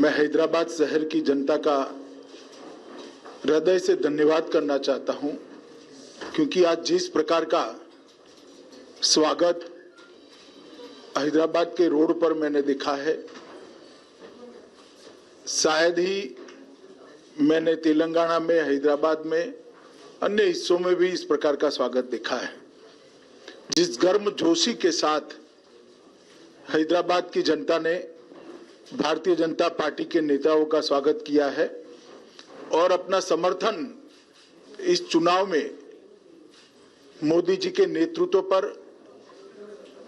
मैं हैदराबाद शहर की जनता का हृदय से धन्यवाद करना चाहता हूं, क्योंकि आज जिस प्रकार का स्वागत हैदराबाद के रोड पर मैंने देखा है, शायद ही मैंने तेलंगाना में, हैदराबाद में, अन्य हिस्सों में भी इस प्रकार का स्वागत देखा है। जिस गर्मजोशी के साथ हैदराबाद की जनता ने भारतीय जनता पार्टी के नेताओं का स्वागत किया है और अपना समर्थन इस चुनाव में मोदी जी के नेतृत्व पर,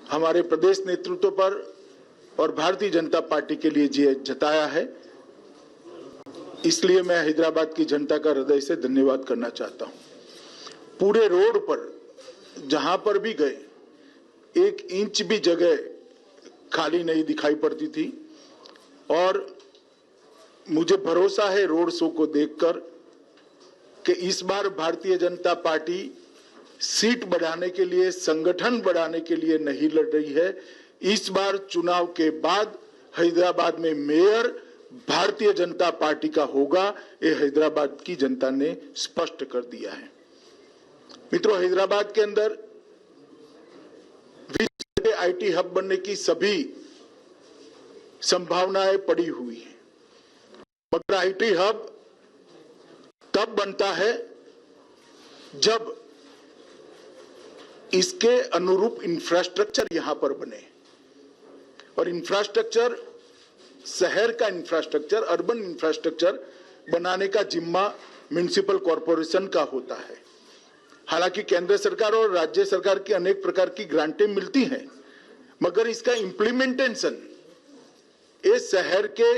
हमारे प्रदेश नेतृत्व पर और भारतीय जनता पार्टी के लिए जताया है, इसलिए मैं हैदराबाद की जनता का हृदय से धन्यवाद करना चाहता हूं। पूरे रोड पर जहां पर भी गए, 1 इंच भी जगह खाली नहीं दिखाई पड़ती थी और मुझे भरोसा है रोड शो को देखकर कि इस बार भारतीय जनता पार्टी सीट बढ़ाने के लिए, संगठन बढ़ाने के लिए नहीं लड़ रही है। इस बार चुनाव के बाद हैदराबाद में मेयर भारतीय जनता पार्टी का होगा, ये हैदराबाद की जनता ने स्पष्ट कर दिया है। मित्रों, हैदराबाद के अंदर विश्व के आईटी हब बनने की सभी संभावनाएं पड़ी हुई हैं, मगर आईटी हब तब बनता है जब इसके अनुरूप इंफ्रास्ट्रक्चर यहां पर बने, और इंफ्रास्ट्रक्चर, शहर का इंफ्रास्ट्रक्चर, अर्बन इंफ्रास्ट्रक्चर बनाने का जिम्मा म्युनिसिपल कॉरपोरेशन का होता है। हालांकि केंद्र सरकार और राज्य सरकार की अनेक प्रकार की ग्रांटें मिलती हैं, मगर इसका इम्प्लीमेंटेशन इस शहर के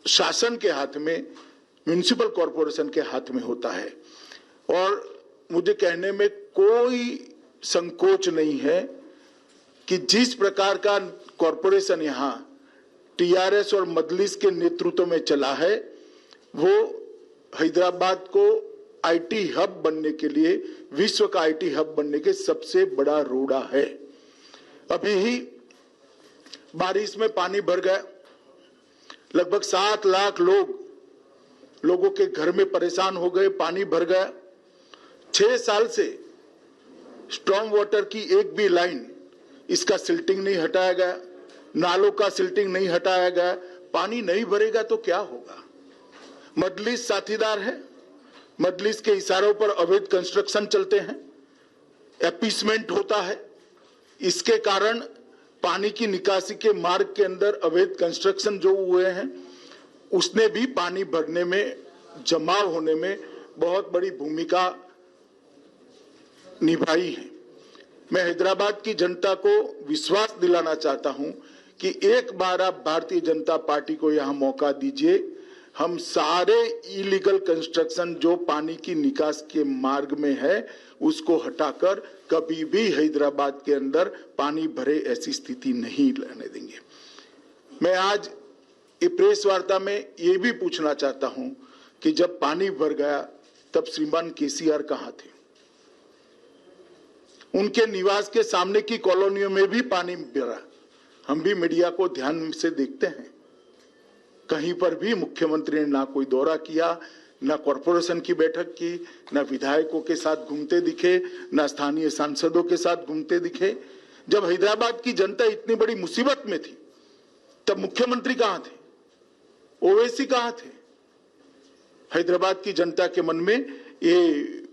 शासन के हाथ में, म्युनिसिपल कॉरपोरेशन के हाथ में होता है। और मुझे कहने में कोई संकोच नहीं है कि जिस प्रकार का कॉरपोरेशन यहां टीआरएस और मजलिस के नेतृत्व में चला है, वो हैदराबाद को आईटी हब बनने के लिए, विश्व का आईटी हब बनने के सबसे बड़ा रोड़ा है। अभी ही बारिश में पानी भर गया, लगभग 7 लाख लोगों के घर में परेशान हो गए, पानी भर गया। 6 साल से स्टॉर्म वाटर की एक भी लाइन, इसका सिल्टिंग नहीं हटाया गया, नालों का सिल्टिंग नहीं हटाया गया। पानी नहीं भरेगा तो क्या होगा? मजलिस साथीदार है, मजलिस के इशारों पर अवैध कंस्ट्रक्शन चलते हैं, एपीसमेंट होता है। इसके कारण पानी की निकासी के मार्ग के अंदर अवैध कंस्ट्रक्शन जो हुए हैं, उसने भी पानी भरने में, जमाव होने में बहुत बड़ी भूमिका निभाई है। मैं हैदराबाद की जनता को विश्वास दिलाना चाहता हूं कि एक बार आप भारतीय जनता पार्टी को यहां मौका दीजिए। हम सारे इलीगल कंस्ट्रक्शन जो पानी की निकास के मार्ग में है, उसको हटाकर कभी भी हैदराबाद के अंदर पानी भरे ऐसी स्थिति नहीं लाने देंगे। मैं आज ये प्रेस वार्ता में ये भी पूछना चाहता हूं कि जब पानी भर गया तब श्रीमान केसीआर कहां थे? उनके निवास के सामने की कॉलोनियों में भी पानी भरा। हम भी मीडिया को ध्यान से देखते हैं, कहीं पर भी मुख्यमंत्री ने ना कोई दौरा किया, ना कॉरपोरेशन की बैठक की, ना विधायकों के साथ घूमते दिखे, ना स्थानीय सांसदों के साथ घूमते दिखे। जब हैदराबाद की जनता इतनी बड़ी मुसीबत में थी, तब मुख्यमंत्री कहां थे? ओवैसी कहां थे? हैदराबाद की जनता के मन में ये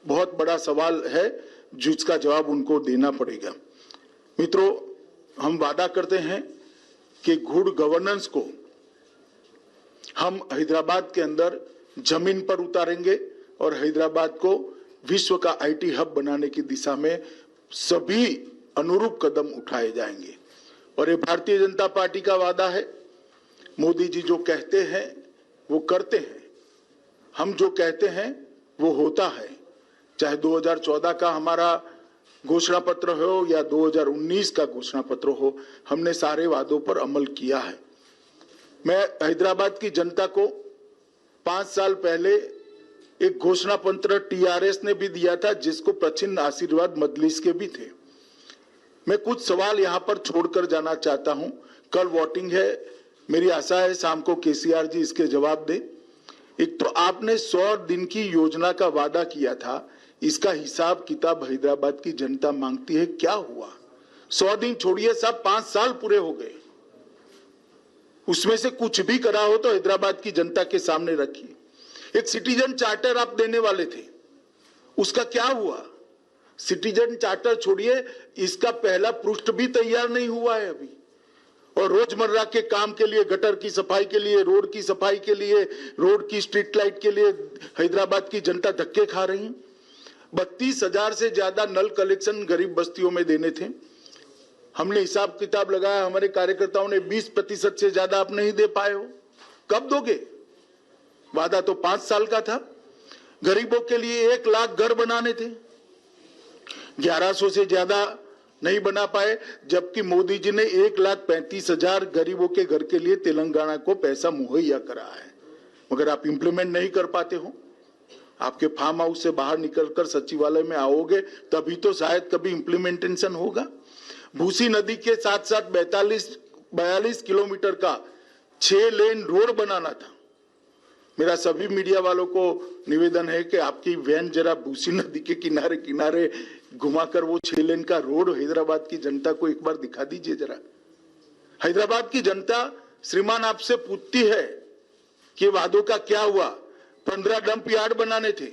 बहुत बड़ा सवाल है, जिसका जवाब उनको देना पड़ेगा। मित्रों, हम वादा करते हैं कि गुड गवर्नेंस को हम हैदराबाद के अंदर जमीन पर उतारेंगे और हैदराबाद को विश्व का आईटी हब बनाने की दिशा में सभी अनुरूप कदम उठाए जाएंगे। और ये भारतीय जनता पार्टी का वादा है। मोदी जी जो कहते हैं वो करते हैं, हम जो कहते हैं वो होता है। चाहे 2014 का हमारा घोषणा पत्र हो या 2019 का घोषणा पत्र हो, हमने सारे वादों पर अमल किया है। मैं हैदराबाद की जनता को 5 साल पहले एक घोषणा पत्र टीआरएस ने भी दिया था, जिसको प्रचिन्ह आशीर्वाद मजलिस के भी थे। मैं कुछ सवाल यहां पर छोड़कर जाना चाहता हूं। कल वोटिंग है, मेरी आशा है शाम को केसीआर जी इसके जवाब दे। एक तो आपने 100 दिन की योजना का वादा किया था, इसका हिसाब किताब हैदराबाद की जनता मांगती है। क्या हुआ? 100 दिन छोड़िए साहब, 5 साल पूरे हो गए। उसमें से कुछ भी करा हो तो हैदराबाद की जनता के सामने रखिए। एक सिटीजन चार्टर आप देने वाले थे, उसका क्या हुआ? सिटीजन चार्टर छोड़िए, इसका पहला पृष्ठ भी तैयार नहीं हुआ है अभी। और रोजमर्रा के काम के लिए, गटर की सफाई के लिए, रोड की सफाई के लिए, रोड की स्ट्रीट लाइट के लिए हैदराबाद की जनता धक्के खा रही है। 32,000 से ज्यादा नल कलेक्शन गरीब बस्तियों में देने थे। हमने हिसाब किताब लगाया, हमारे कार्यकर्ताओं ने 20% से ज्यादा आप नहीं दे पाए हो। कब दोगे? वादा तो 5 साल का था। गरीबों के लिए 1 लाख घर बनाने थे, 1100 से ज्यादा नहीं बना पाए, जबकि मोदी जी ने 1,35,000 गरीबों के घर के लिए तेलंगाना को पैसा मुहैया करा है, मगर आप इंप्लीमेंट नहीं कर पाते हो। आपके फार्म हाउस से बाहर निकलकर सचिवालय में आओगे तभी तो शायद कभी इंप्लीमेंटेशन होगा। भूसी नदी के साथ साथ 42 किलोमीटर का 6 लेन रोड बनाना था। मेरा सभी मीडिया वालों को निवेदन है कि आपकी वैन जरा भूसी नदी के किनारे किनारे घुमाकर वो 6 लेन का रोड हैदराबाद की जनता को एक बार दिखा दीजिए जरा। हैदराबाद की जनता श्रीमान आपसे पूछती है कि वादों का क्या हुआ। 15 डंप यार्ड बनाने थे,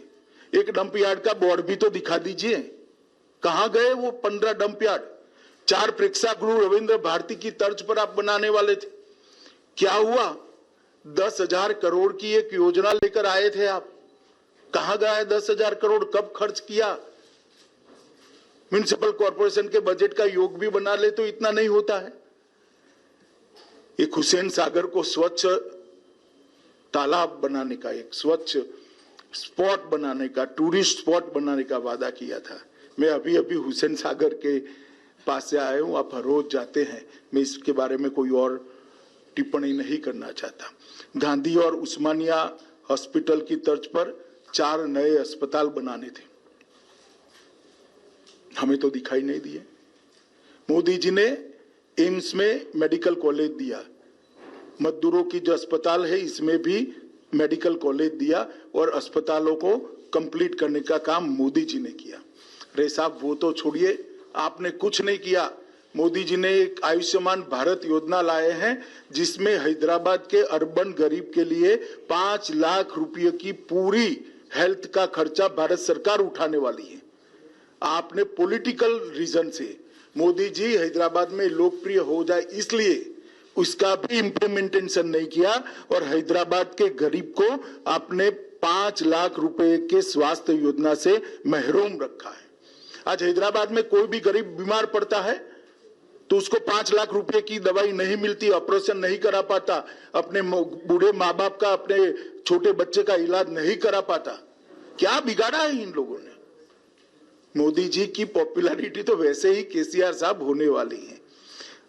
एक डंप यार्ड का बोर्ड भी तो दिखा दीजिए। कहां गए वो 15 डंप यार्ड? 4 प्रेक्षागृह रविंद्र भारती की तर्ज पर आप बनाने वाले थे, क्या हुआ? 10,000 करोड़ की एक योजना लेकर आए थे आप, कहां गए 10,000 करोड़? कब खर्च किया? म्युनिसिपल कॉर्पोरेशन के बजट का योग भी बना ले तो इतना नहीं होता है। एक हुसैन सागर को स्वच्छ तालाब बनाने का, एक स्वच्छ स्पॉट बनाने का, टूरिस्ट स्पॉट बनाने का वादा किया था। मैं अभी अभी हुसैन सागर के पास से आया हूं, आप हर रोज जाते हैं, मैं इसके बारे में कोई और टिप्पणी नहीं करना चाहता। गांधी और उस्मानिया हॉस्पिटल की तर्ज पर 4 नए अस्पताल बनाने थे, हमें तो दिखाई नहीं दिए। मोदी जी ने एम्स में मेडिकल कॉलेज दिया, मजदूरों की जो अस्पताल है इसमें भी मेडिकल कॉलेज दिया और अस्पतालों को कंप्लीट करने का काम मोदी जी ने किया। रे साहब वो तो छोड़िए, आपने कुछ नहीं किया। मोदी जी ने एक आयुष्मान भारत योजना लाए हैं जिसमें हैदराबाद के अर्बन गरीब के लिए 5 लाख रुपए की पूरी हेल्थ का खर्चा भारत सरकार उठाने वाली है। आपने पॉलिटिकल रीजन से मोदी जी हैदराबाद में लोकप्रिय हो जाए इसलिए उसका भी इम्प्लीमेंटेशन नहीं किया और हैदराबाद के गरीब को आपने 5 लाख रुपए के स्वास्थ्य योजना से महरूम रखा है। आज हैदराबाद में कोई भी गरीब बीमार पड़ता है तो उसको 5 लाख रुपए की दवाई नहीं मिलती, ऑपरेशन नहीं करा पाता, अपने बूढ़े माँ बाप का, अपने छोटे बच्चे का इलाज नहीं करा पाता। क्या बिगाड़ा है इन लोगों ने? मोदी जी की पॉपुलैरिटी तो वैसे ही केसीआर साहब होने वाली है।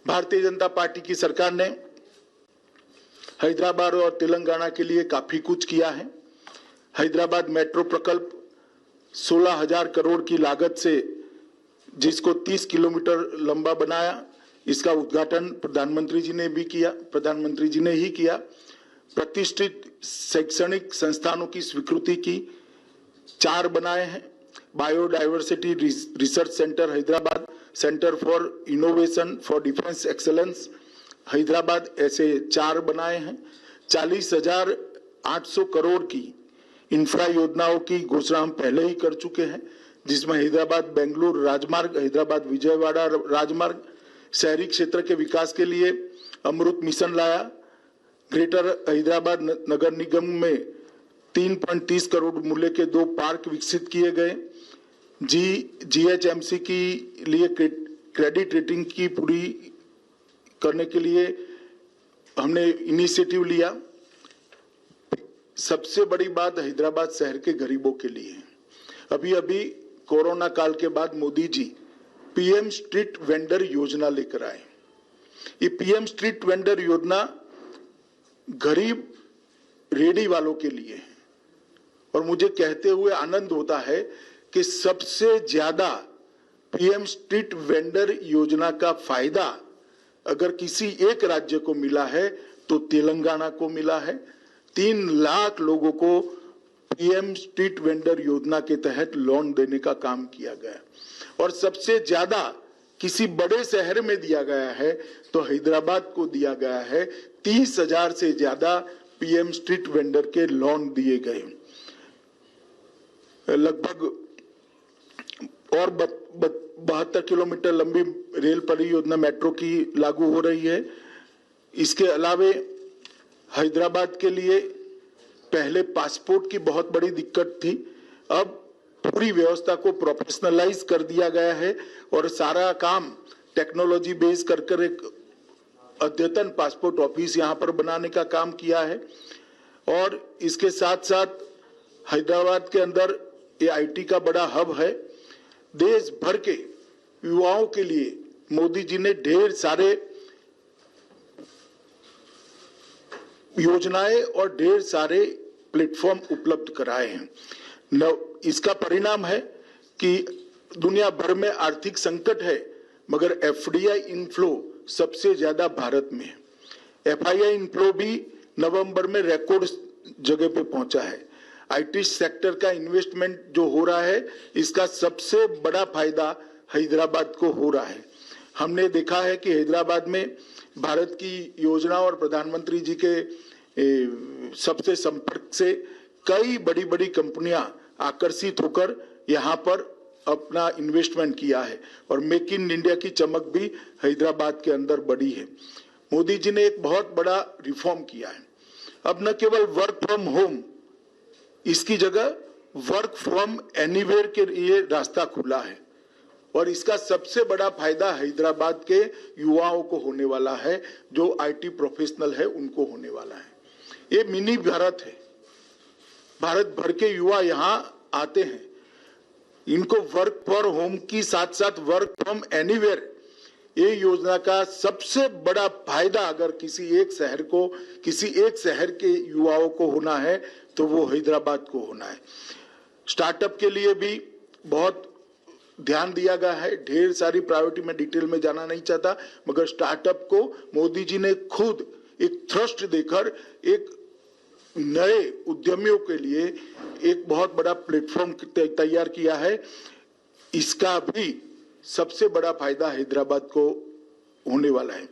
भारतीय जनता पार्टी की सरकार ने हैदराबाद और तेलंगाना के लिए काफी कुछ किया है। हैदराबाद मेट्रो प्रकल्प 16,000 करोड़ की लागत से जिसको 30 किलोमीटर लंबा बनाया, इसका उद्घाटन प्रधानमंत्री जी ने भी किया, प्रधानमंत्री जी ने ही किया। प्रतिष्ठित शैक्षणिक संस्थानों की स्वीकृति की 4 बनाए हैं। Biodiversity research centre Hyderabad, centre for innovation for defence excellence Hyderabad, ऐसे 4 बनाए हैं। 40,800 करोड़ की इंफ्रा योजनाओं की घोषणा हम पहले ही कर चुके हैं, जिसमें हैदराबाद बेंगलुरु राजमार्ग, हैदराबाद विजयवाड़ा राजमार्ग, शहरी क्षेत्र के विकास के लिए अमृत मिशन लाया। ग्रेटर हैदराबाद नगर निगम में 3.30 करोड़ मूल्य के 2 पार्क विकसित किए गए। जीएचएमसी की लिए क्रेडिट रेटिंग की पूरी करने के लिए हमने इनिशिएटिव लिया। सबसे बड़ी बात हैदराबाद शहर के गरीबों के लिए है। अभी अभी कोरोना काल के बाद Modi ji PM street vendor योजना लेकर आए। ये पीएम स्ट्रीट वेंडर योजना गरीब रेडी वालों के लिए है और मुझे कहते हुए आनंद होता है कि सबसे ज्यादा पीएम स्ट्रीट वेंडर योजना का फायदा अगर किसी एक राज्य को मिला है तो तेलंगाना को मिला है। 3 लाख लोगों को पीएम स्ट्रीट वेंडर योजना के तहत लोन देने का काम किया गया और सबसे ज्यादा किसी बड़े शहर में दिया गया है तो हैदराबाद को दिया गया है। 30,000 से ज्यादा पीएम स्ट्रीट वेंडर के लोन दिए गए। लगभग और 72 किलोमीटर लंबी रेल परियोजना मेट्रो की लागू हो रही है। इसके अलावे हैदराबाद के लिए पहले पासपोर्ट की बहुत बड़ी दिक्कत थी, अब पूरी व्यवस्था को प्रोफेशनलाइज कर दिया गया है और सारा काम टेक्नोलॉजी बेस कर एक अद्यतन पासपोर्ट ऑफिस यहां पर बनाने का काम किया है। और इसके साथ साथ हैदराबाद के अंदर ये आईटी का बड़ा हब है। देश भर के युवाओं के लिए मोदी जी ने ढेर सारे योजनाएं और ढेर सारे प्लेटफॉर्म उपलब्ध कराए हैं। इसका परिणाम है कि दुनिया भर में आर्थिक संकट है मगर एफडीआई इनफ्लो सबसे ज्यादा भारत में है। एफआईआई इनफ्लो भी नवंबर में रिकॉर्ड जगह पे पहुंचा है। आईटी सेक्टर का इन्वेस्टमेंट जो हो रहा है इसका सबसे बड़ा फायदा हैदराबाद को हो रहा है। हमने देखा है कि हैदराबाद में भारत की योजना और प्रधानमंत्री जी के सबसे संपर्क से कई बड़ी बड़ी कंपनियां आकर्षित होकर यहां पर अपना इन्वेस्टमेंट किया है और मेक इन इंडिया की चमक भी हैदराबाद के अंदर बढ़ी है। मोदी जी ने एक बहुत बड़ा रिफॉर्म किया है। अब न केवल वर्क फ्रॉम होम, इसकी जगह वर्क फ्रॉम एनीवेयर के लिए रास्ता खुला है और इसका सबसे बड़ा फायदा हैदराबाद के युवाओं को होने वाला है, जो आईटी प्रोफेशनल है उनको होने वाला है। ये मिनी भारत है। भारत भर के युवा यहाँ आते हैं, इनको वर्क फॉर होम की साथ साथ वर्क फ्रॉम एनीवेयर ये योजना का सबसे बड़ा फायदा अगर किसी एक शहर के युवाओं को होना है तो वो हैदराबाद को होना है। स्टार्टअप के लिए भी बहुत ध्यान दिया गया है। ढेर सारी प्रायोरिटी में डिटेल में जाना नहीं चाहता मगर स्टार्टअप को मोदी जी ने खुद एक थ्रस्ट देकर एक नए उद्यमियों के लिए एक बहुत बड़ा प्लेटफॉर्म तैयार किया है। इसका भी सबसे बड़ा फायदा हैदराबाद को होने वाला है।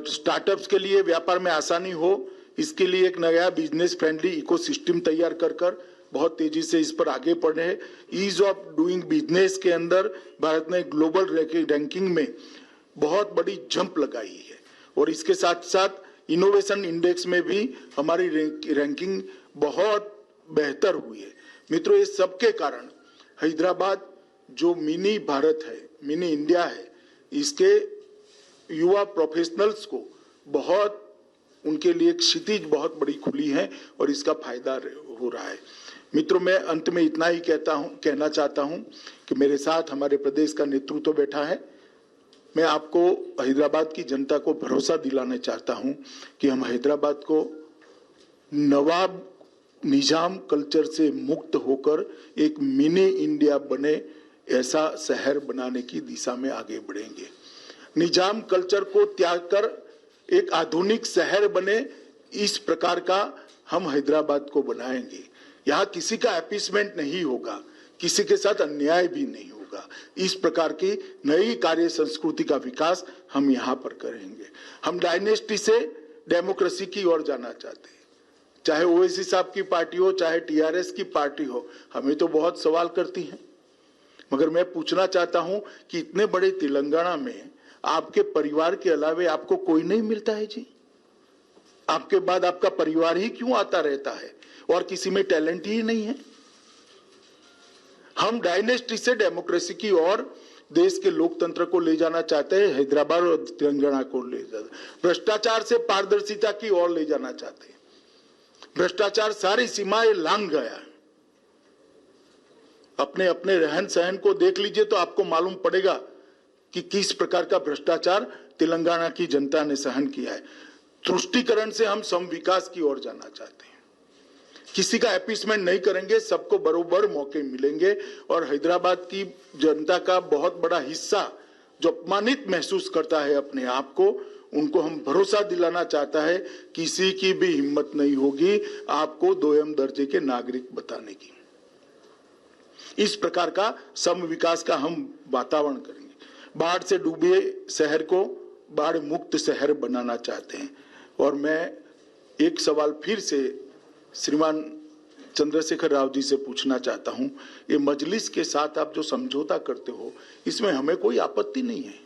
स्टार्टअप्स के लिए व्यापार में आसानी हो इसके लिए एक नया बिजनेस फ्रेंडली इकोसिस्टम तैयार कर बहुत तेजी से इस पर आगे बढ़े हैं। ईज ऑफ डूइंग बिजनेस के अंदर भारत ने ग्लोबल रैंकिंग में बहुत जंप जंप लगाई है और इसके साथ साथ इनोवेशन इंडेक्स में भी हमारी रैंकिंग बहुत बेहतर हुई है। मित्रों, ये सबके कारण हैदराबाद जो मिनी भारत है, मिनी इंडिया है, इसके युवा प्रोफेशनलस को बहुत उनके लिए एक क्षितिज बहुत बड़ी खुली है और इसका फायदा हो रहा है। मित्रों, मैं अंत में इतना ही कहना चाहता हूं कि मेरे साथ हमारे प्रदेश का नेतृत्व बैठा है। मैं आपको हैदराबाद की जनता को भरोसा दिलाना चाहता हूं कि हम हैदराबाद को नवाब निजाम कल्चर से मुक्त होकर एक मिनी इंडिया बने ऐसा शहर बनाने की दिशा में आगे बढ़ेंगे। निजाम कल्चर को त्याग कर एक आधुनिक शहर बने, इस प्रकार का हम हैदराबाद को बनाएंगे। यहाँ किसी का अपीसमेंट नहीं होगा, किसी के साथ अन्याय भी नहीं होगा। इस प्रकार की नई कार्य संस्कृति का विकास हम यहाँ पर करेंगे। हम डायनेस्टी से डेमोक्रेसी की ओर जाना चाहते हैं। चाहे ओवैसी साहब की पार्टी हो, चाहे टीआरएस की पार्टी हो, हमें तो बहुत सवाल करती हैं, मगर मैं पूछना चाहता हूं कि इतने बड़े तेलंगाना में आपके परिवार के अलावे आपको कोई नहीं मिलता है जी? आपके बाद आपका परिवार ही क्यों आता रहता है और किसी में टैलेंट ही नहीं है? हम डायनेस्टी से डेमोक्रेसी की ओर देश के लोकतंत्र को ले जाना चाहते हैं, हैदराबाद और तेलंगाना को ले जाना, भ्रष्टाचार से पारदर्शिता की ओर ले जाना चाहते हैं। भ्रष्टाचार सारी सीमाएं लांघ गया। अपने अपने रहन सहन को देख लीजिए तो आपको मालूम पड़ेगा कि किस प्रकार का भ्रष्टाचार तेलंगाना की जनता ने सहन किया है। तुष्टीकरण से हम सम विकास की ओर जाना चाहते हैं। किसी का अपीसमेंट नहीं करेंगे, सबको बरोबर मौके मिलेंगे। और हैदराबाद की जनता का बहुत बड़ा हिस्सा जो अपमानित महसूस करता है अपने आप को, उनको हम भरोसा दिलाना चाहता है किसी की भी हिम्मत नहीं होगी आपको दोयम दर्जे के नागरिक बताने की। इस प्रकार का सम विकास का हम वातावरण करेंगे। बाढ़ से डूबे शहर को बाढ़ मुक्त शहर बनाना चाहते हैं। और मैं एक सवाल फिर से श्रीमान चंद्रशेखर राव जी से पूछना चाहता हूं, ये मजलिस के साथ आप जो समझौता करते हो, इसमें हमें कोई आपत्ति नहीं है,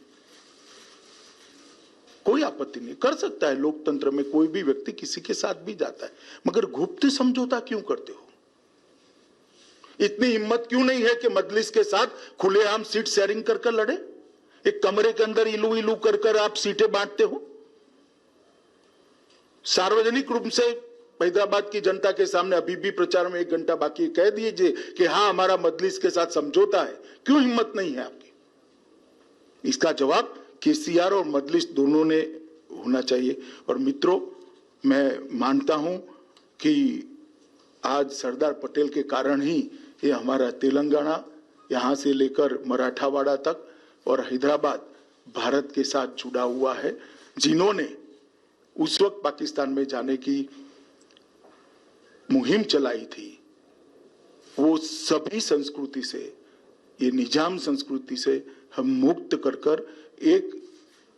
कोई आपत्ति नहीं, कर सकता है। लोकतंत्र में कोई भी व्यक्ति किसी के साथ भी जाता है, मगर गुप्त समझौता क्यों करते हो? इतनी हिम्मत क्यों नहीं है कि मजलिस के साथ खुलेआम सीट शेयरिंग कर कर लड़े? एक कमरे के अंदर इलू इलू कर कर आप सीटें बांटते हो। सार्वजनिक रूप से हैदराबाद की जनता के सामने अभी भी प्रचार में 1 घंटा बाकी कह दीजिए कि हाँ हमारा मजलिस के साथ समझौता है। क्यों हिम्मत नहीं है आपकी? इसका जवाब केसीआर और मजलिस दोनों ने होना चाहिए। और मित्रों, मैं मानता हूं कि आज सरदार पटेल के कारण ही ये हमारा तेलंगाना यहां से लेकर मराठावाड़ा तक और हैदराबाद भारत के साथ जुड़ा हुआ है। जिन्होंने उस वक्त पाकिस्तान में जाने की मुहिम चलाई थी, वो सभी संस्कृति से, ये निजाम संस्कृति से हम मुक्त कर कर एक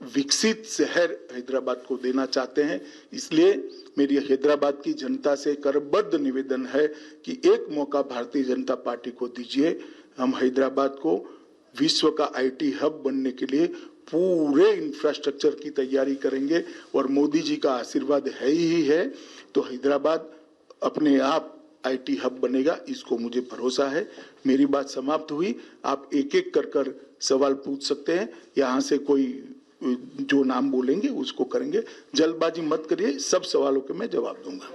विकसित शहर हैदराबाद को देना चाहते हैं। इसलिए मेरी हैदराबाद की जनता से करबद्ध निवेदन है कि एक मौका भारतीय जनता पार्टी को दीजिए। हम हैदराबाद को विश्व का आईटी हब बनने के लिए पूरे इंफ्रास्ट्रक्चर की तैयारी करेंगे और मोदी जी का आशीर्वाद है ही है, तो हैदराबाद अपने आप आईटी हब बनेगा, इसको मुझे भरोसा है। मेरी बात समाप्त हुई। आप एक एक कर सवाल पूछ सकते हैं। यहाँ से कोई जो नाम बोलेंगे उसको करेंगे। जल्दबाजी मत करिए, सब सवालों के मैं जवाब दूंगा।